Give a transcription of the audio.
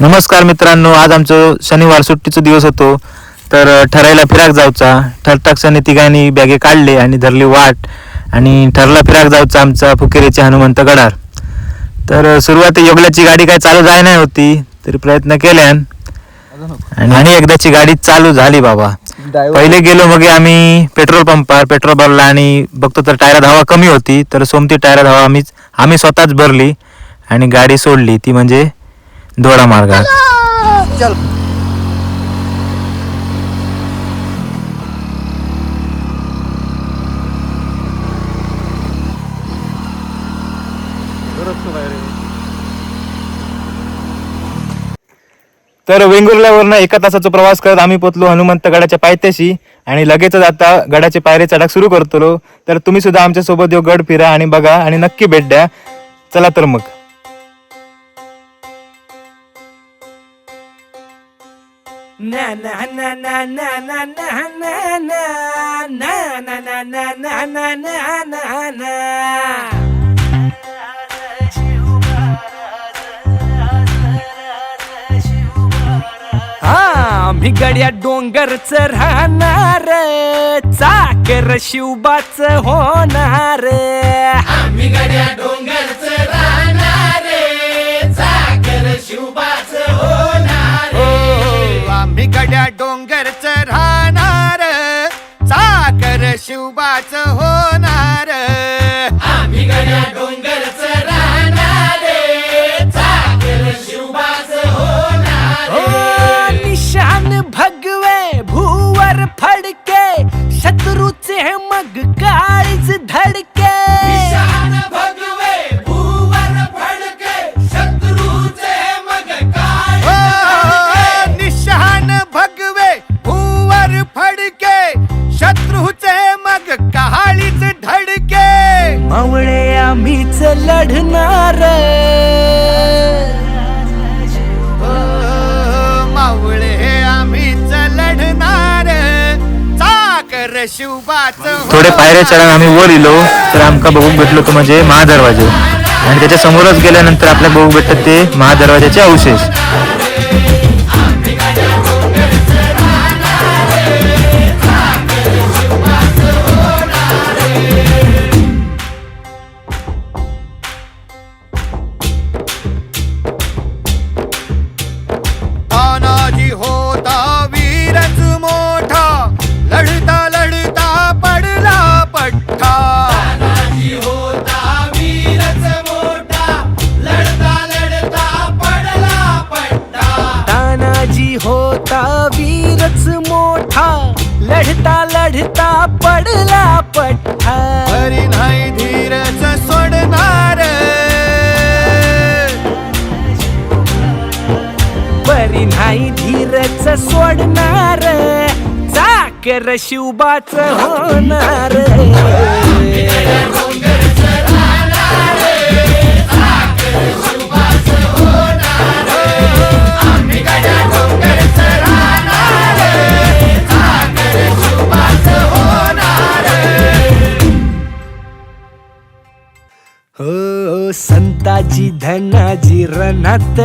नमस्कार मित्रांनो, आज आमचं शनिवार सुट्टीचा दिवस होतो. तर ठरायला फिराक जाऊचा ठरताक्षणी तिघांनी बॅगे काढले आणि धरली वाट आणि ठरला फिराक जाऊचा आमचा फुकेरीचे हनुमंत गडार. तर सुरुवाती योगल्याची गाडी काय चालू जाय नाही होती तरी प्रयत्न केल्यान आणि एकदाची गाडी चालू झाली बाबा. पहिले गेलो मग आम्ही पेट्रोल पंपावर पेट्रोल भरला आणि बघतो तर टायरात हवा कमी होती. तर सोमती टायरात हवा आम्ही स्वतःच भरली आणि गाडी सोडली, ती म्हणजे दोडा मार्गात. चल तर वेंगुर्ल्यावरनं 1 तासाचा प्रवास करत आम्ही पोचलो हनुमंत गडाच्या पायथ्याशी आणि लगेचच आता गडाचे पायरे चढाक सुरू करतो. तर तुम्ही सुद्धा आमच्या सोबत यो गड फिरा आणि बघा आणि नक्की भेट द्या. चला तर मग. na na na na na na na na na na na na na na na na na. आम्ही गड्या डोंगरच राहणार, चाकर शिवबाच होणार. आम्ही गड्या डोंगरच राहणार, चाकर शिवबाच होणार. आम्ही गड्या डोंगरच राहणार, चाकर शिवबाच होणार. आम्ही गड्या डोंगरच राहणार, चाकर शिवबाच होणार. निशान भगवे भूवर फडके, शत्रूचे मग काळीज धडके. निशान भगवे भूवर फडके, शत्रूचे मग काळीज. निशान भगवे भूवर फडके, शत्रूचे मग काळीच धडके. मावळे आम्हीच लढणार, मावळे आम्हीच लढणार, चाकर शिवबाच. थोडे पायरे चढून आम्ही वर इलो तर आमका बघूक भेटलो तो म्हणजे महादरवाजे आणि त्याच्या समोरच गेल्यानंतर आपल्याला बघू भेटत ते महादरवाजाचे अवशेष. तानाजी होता वीरच मोठा, लढता लढता पडला पठ्ठा. तानाजी होता वीरच मोठा, लढता लढता पडला पट्टा. तानाजी होता वीरच मोठा, लढता लढता पडला पट्टा. हरी नाही धीरच सोडणार, परी नाही धीरच सोडणार, चाकर शिवबाच होणार. हो संताजी धनाजी रणात